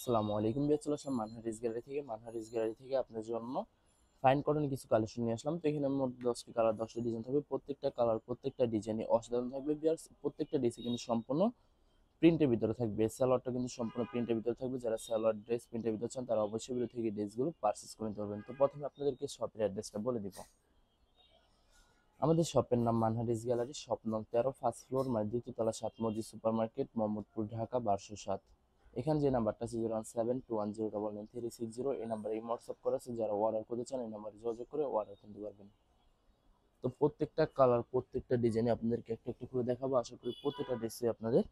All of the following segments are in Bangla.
আসসালামু আলাইকুম বিয়ার, চলে আসলাম মানহারিস গ্যালারি থেকে আপনার জন্য ফাইন কটন কিছু কালেকশন নিয়ে আসলাম। তো এখানে মোট 10টি কালার 10টি ডিজাইন থাকবে। প্রত্যেকটা কালার প্রত্যেকটা ডিজাইনই অসাধারণ থাকবে বিয়ার। প্রত্যেকটা ডিজাইন কিন্তু সম্পূর্ণ প্রিন্টের ভিতরে থাকবে। সালোয়ারটা কিন্তু সম্পূর্ণ প্রিন্টের ভিতরে থাকবে। যারা সালোয়ার ড্রেস প্রিন্টের ভিতরে চান তারা অবশ্যই ভিডিও থেকে ড্রেসগুলো পারচেস করে নিতে পারবেন। তো প্রথমে আপনাদেরকে শপের অ্যাড্রেসটা বলে দিব। আমাদের শপের নাম মানহারিস গ্যালারি, শপ নং 13, ফার্স্ট ফ্লোর, মানে দ্বিতীয় তলা, 7 মসজিদ সুপার মার্কেট, মোহাম্মদপুর, ঢাকা 1207। এখানে যে নাম্বারটা আছে 01721099360, এই নাম্বারে হোয়াটসঅ্যাপ করা আছে। যারা অর্ডার করতে চান এই নাম্বারে যোগাযোগ করে অর্ডার করতে পারবেন। তো প্রত্যেকটা কালার প্রত্যেকটা ডিজাইনে আপনাদেরকে একটা একটু করে দেখাবো। আশা করি প্রত্যেকটা ড্রেসই আপনাদের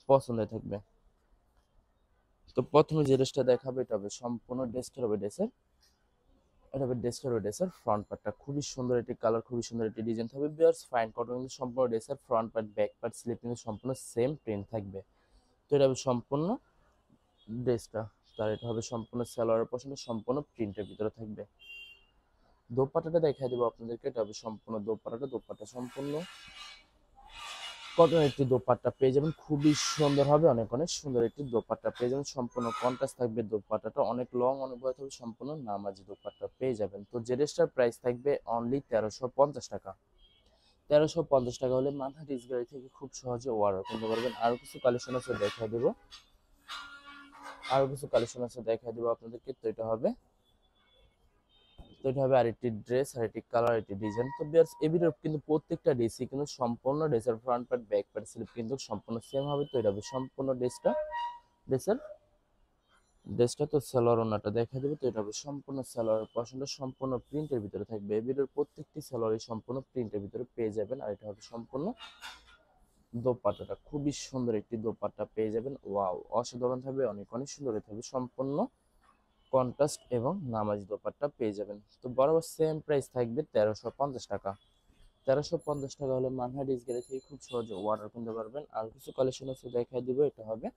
পছন্দের থাকবে। তো প্রথমে যে ড্রেসটা দেখাবে এটা হবে সম্পূর্ণ ড্রেসটা হবে ড্রেসের এটা হবে ড্রেসের ড্রেসের ফ্রন্ট পার্টটা খুবই সুন্দর, একটি কালার খুবই সুন্দর একটি ডিজাইন থাকবে বিয়ার্স। ফাইন কটন কিন্তু সম্পূর্ণ ড্রেসের front part back part slip কিন্তু সম্পূর্ণ সেম প্রিন্ট থাকবে। তো এটা হবে সম্পূর্ণ ড্রেসটা, তার এটা হবে সম্পূর্ণ সালোয়ারের পছন্দ সম্পূর্ণ প্রিন্টের ভিতরে থাকবে। দোপাট্টাটা দেখাই দেবো আপনাদেরকে। এটা হবে সম্পূর্ণ দোপাট্টা সম্পূর্ণ কটন একটি দোপাট্টা পেয়ে যাবেন, খুবই সুন্দর হবে। অনেক অনেক সুন্দর একটি দোপাট্টা পেয়ে যাবেন। সম্পূর্ণ কন্ট্রাস্ট থাকবে দোপাট্টাটা, অনেক লং অনেক বড় থাকবে, সম্পূর্ণ নামাজি দোপাট্টা পেয়ে যাবেন। তো যে ড্রেসটার প্রাইস থাকবে অনলি 1350 টাকা। 1350 টাকা হলে মানহাটিস গ্যালারি থেকে খুব সহজে অর্ডার করতে পারবেন। আরো কিছু কালেকশন আছে দেখা দেবো, আপনাদেরকে। তো এটা হবে আরেকটি ড্রেস, আরেকটি কালার, আরেকটি ডিজাইন। তো বিয়ার্স এবির কিন্তু প্রত্যেকটা ড্রেসই কিন্তু সম্পূর্ণ ড্রেসের front part back part slip কিন্তু সম্পূর্ণ সেম হবে। তো এটা হবে সম্পূর্ণ ড্রেসের ড্রেসটা তো সালোয়ার ওনাটা দেখা দেবে। তো এটা হবে সম্পূর্ণ সালোয়ার পছন্দ সম্পূর্ণ প্রিন্টের ভিতরে থাকবে। এবির প্রত্যেকটি সালোয়ারই সম্পূর্ণ প্রিন্টের ভিতরে পেয়ে যাবেন। আর এটা হবে সম্পূর্ণ দোপাট্টাটা, খুবই সুন্দর একটি দোপাট্টা পেয়ে যাবেন। ওয়াও, অসাধারণ থাকবে, অনেক অনেক সুন্দর থাকবে। সম্পূর্ণ কন্ট্রাস্ট এবং নামাজি দোপাট্টা পেয়ে যাবেন। তো বরাবর সেম প্রাইস থাকবে 1350 টাকা। 1350 টাকা হলে মানহাটিস গ্যালারি থেকে খুব সহজে অর্ডার করতে পারবেন। আর কিছু কালেকশন আছে দেখাই দিব। এটা হবে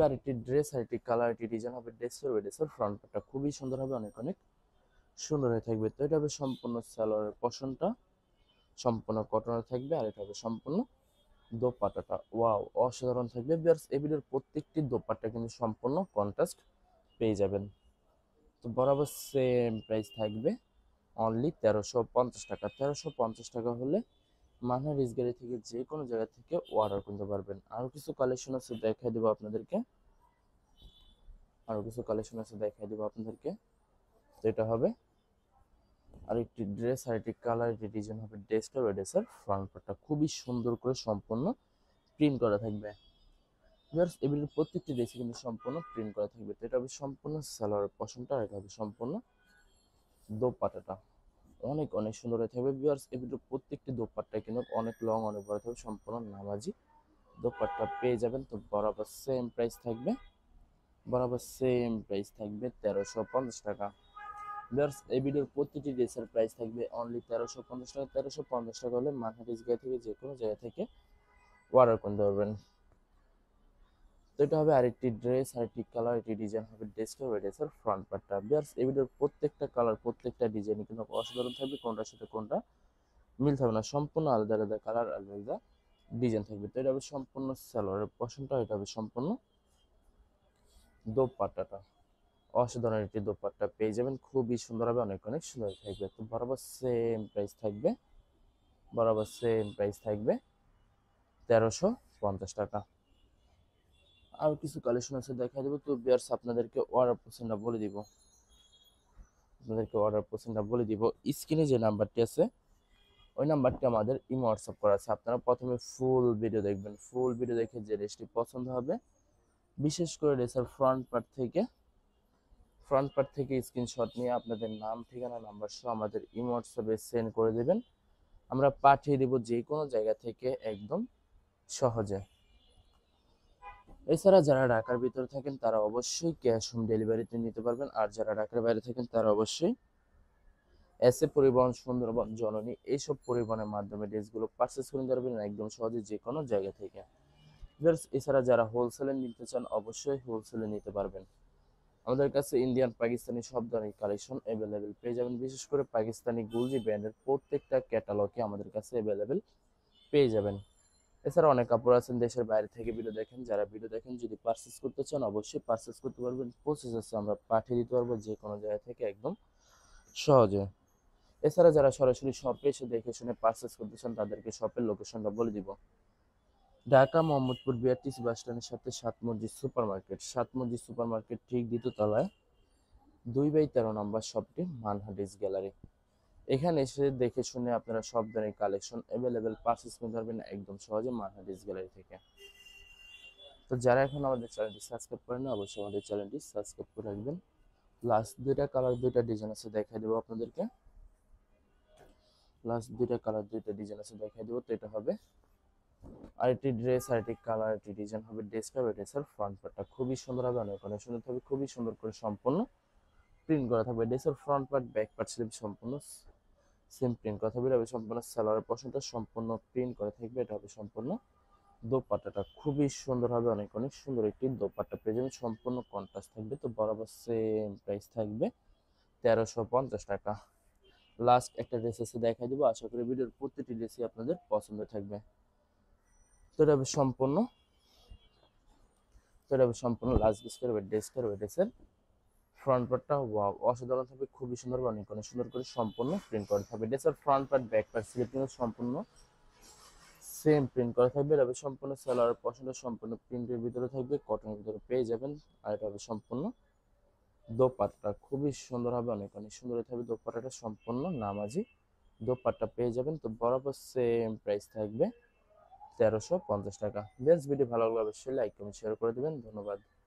আরেকটি ড্রেস, আরেকটি কালার, আরেকটি ডিজাইন হবে। ড্রেসের ফ্রন্ট পার্টটা খুবই সুন্দর হবে, অনেক অনেক সুন্দর হয়ে থাকবে। তো এটা হবে সম্পূর্ণ সালোয়ারের পশনটা সম্পূর্ণ কটনের থাকবে। আর এটা হবে সম্পূর্ণ দোপাট্টাটা, ওয়াও, অসাধারণ থাকবে বিয়ার্স। এই ভিডিওর প্রত্যেকটি দোপাট্টা কিন্তু সম্পূর্ণ কন্ট্রাস্ট পেয়ে যাবেন। তো বরাবর সেম প্রাইস থাকবে অনলি 1350 টাকা। 1350 টাকা হলে মানহারিস গ্যালারি থেকে যে কোনো জায়গা থেকে অর্ডার করতে পারবেন। আরো কিছু কালেকশন আছে দেখাই দেবো আপনাদেরকে। তো এটা হবে আরেকটি ড্রেস, আরেকটি কালার, একটি ডিজাইন হবে। ড্রেসের ফ্রন্ট পার্টটা খুবই সুন্দর করে সম্পূর্ণ প্রিন্ট করা থাকবে। ভিউয়ার্স এগুলোর প্রত্যেকটি ড্রেসে কিন্তু সম্পূর্ণ প্রিন্ট করা থাকবে। তো এটা হবে সম্পূর্ণ সালোয়ারের পশমটা, আর এটা হবে সম্পূর্ণ দোপাট্টাটা, অনেক অনেক সুন্দর হয়ে থাকবে। ভিউয়ার্স এগুলোর প্রত্যেকটি দোপাট্টা কিন্তু অনেক লং অনেক বড় থাকবে, সম্পূর্ণ নামাজি দোপাট্টা পেয়ে যাবেন। তো বরাবর সেম প্রাইস থাকবে 1350 টাকা। ভিউয়ার্স এই ভিডিওর প্রতিটি ড্রেসের প্রাইস থাকবে অনলি 1350 টাকা। 1350 টাকা হলে মার্কেট থেকে যে কোনো জায়গা থেকে অর্ডার করতে পারবেন। তো এটা হবে আরেকটি ড্রেস, আরেকটি কালার, একটি ডিজাইন হবে। ড্রেসের ফ্রন্ট পার্টটা ভিউয়ার্স এই ভিডিওর প্রত্যেকটা কালার প্রত্যেকটা ডিজাইন কিন্তু অসাধারণ থাকবে, কোনটার সাথে কোনটা মিল থাকবে না, সম্পূর্ণ আলাদা আলাদা কালার আলাদা আলাদা ডিজাইন থাকবে। তো এটা হবে সম্পূর্ণ সালোয়ারের পশমটা, এটা হবে সম্পূর্ণ দোপাট্টাটা, অসাধারণ একটি দোপাট্টা পেয়ে যাবেন, খুবই সুন্দর হবে, অনেক অনেক সুন্দর থাকবে। তো বরাবর সেম প্রাইস থাকবে 1350 টাকা। আর কিছু কালেকশন আছে দেখা দেবো। তো বিয়ার্স আপনাদেরকে অর্ডার পার্সেন্টটা বলে দিব। স্ক্রিনে যে নাম্বারটি আছে ওই নাম্বারটি আমাদের ইমো হোয়াটসঅ্যাপ করা আছে। আপনারা প্রথমে ফুল ভিডিও দেখবেন, ফুল ভিডিও দেখে যে ড্রেসটি পছন্দ হবে, বিশেষ করে ড্রেসের ফ্রন্ট পার্ট থেকে স্ক্রিনশট নিয়ে আপনাদের নাম ঠিকানা নাম্বার সহ আমাদের ইমো হোয়াটসঅ্যাপে সেন্ড করে দেবেন। আমরা পাঠিয়ে দেব যে কোনো জায়গা থেকে একদম সহজে। এছাড়া যারা ঢাকার ভিতরে থাকেন তারা অবশ্যই ক্যাশ হোম ডেলিভারিতে নিতে পারবেন। আর যারা ঢাকার বাইরে থাকেন তারা অবশ্যই এসএ পরিবহন, সুন্দরবন, জননী এইসব পরিবহনের মাধ্যমে ড্রেসগুলো পারচেস করে নিতে পারবেন একদম সহজে যে কোনো জায়গা থেকে। এছাড়া যারা হোলসেলে নিতে চান অবশ্যই হোলসেলে নিতে পারবেন। আমাদের কাছে ইন্ডিয়ান পাকিস্তানি সব ধরনের কালেকশন অ্যাভেলেবেল পেয়ে যাবেন। বিশেষ করে পাকিস্তানি গুলজি ব্র্যান্ডের প্রত্যেকটা ক্যাটালগে আমাদের কাছে অ্যাভেলেবেল পেয়ে যাবেন। এছাড়া অনেক কাপড় আছেন দেশের বাইরে থেকে ভিডিও দেখেন, যারা ভিডিও দেখেন যদি পারচেস করতে চান অবশ্যই পারচেস করতে পারবেন। প্রসেস আছে, আমরা পাঠিয়ে দিতে পারবো যে কোনো জায়গা থেকে একদম সহজে। এছাড়া যারা সরাসরি শপে এসে দেখে শুনে পারচেস করতে চান তাদেরকে শপের লোকেশনটা বলে দিব। ঢাকা মোহাম্মদপুর বিআরটিসি বাস স্ট্যান্ডের সাথে সাত মসজিদ সুপার মার্কেট, সাত মসজিদ সুপার মার্কেট ঠিক দ্বিতীয় তলায় 2/13 নম্বর শপটি মানহাটিস গ্যালারি। এখানে এসে দেখে শুনে আপনারা সব ধরনের কালেকশন অ্যাভেলেবেল পারচেস করতে পারবেন একদম সহজে মানহাটিস গ্যালারি থেকে। তো যারা এখন আমাদের চ্যানেলটি সাবস্ক্রাইব করেন না অবশ্যই আমাদের চ্যানেলটি সাবস্ক্রাইব করে রাখবেন। লাস্ট দুইটা কালার দুইটা ডিজাইন আছে দেখাই দেবো আপনাদেরকে। লাস্ট দুইটা কালার দুইটা ডিজাইন আছে দেখাই দেবো। তো এটা হবে আরেকটি ড্রেস, আরেকটি কালার, আরেকটি ডিজাইন হবে। ড্রেসটা ড্রেসের ফ্রন্ট পার্টটা খুবই সুন্দর হবে, অনেক সুন্দর হবে, খুবই সুন্দর করে সম্পূর্ণ প্রিন্ট করা থাকবে। ড্রেসের front part back part sleeve সম্পূর্ণ সেম প্রিন্ট করা থাকবে। এটা হবে সম্পূর্ণ সালোয়ারের পোরশনটা সম্পূর্ণ প্রিন্ট করা থাকবে। এটা হবে সম্পূর্ণ দোপাট্টাটা খুবই সুন্দর হবে, অনেক সুন্দর একটি দোপাট্টা পেয়ে যাবেন, সম্পূর্ণ কন্ট্রাস্ট থাকবে। তো বরাবর সেম প্রাইস থাকবে 1350 টাকা। লাস্ট একটা ড্রেস আছে দেখাই দেবো, আশা করি ভিডিওর প্রতিটি ড্রেসই আপনাদের পছন্দ থাকবে। তো এটা হবে সম্পূর্ণ লাস্ট ড্রেসের ফ্রন্ট পার্টটা ওয়াও অসাধারণ থাকবে, খুবই সুন্দর, অনেক সুন্দর করে সম্পূর্ণ প্রিন্ট করা থাকবে। ড্রেসের front part back part sleeping সম্পূর্ণ সেম প্রিন্ট করা থাকবে। এটা হবে সম্পূর্ণ সালোয়ার পছন্দ সম্পূর্ণ প্রিন্টের ভিতরে থাকবে, কটনের ভিতরে পেয়ে যাবেন। আর এটা হবে সম্পূর্ণ দোপাট্টা খুবই সুন্দর হবে, অনেক সুন্দর থাকবে। দোপাট্টাটা সম্পূর্ণ নামাজি দোপাট্টা পেয়ে যাবেন। তো বরাবর সেম প্রাইস থাকবে 1350 টাকা। বেস্ট ভিডিও ভালো লাগলে অবশ্যই লাইক কমেন্ট শেয়ার করে দেবেন। ধন্যবাদ।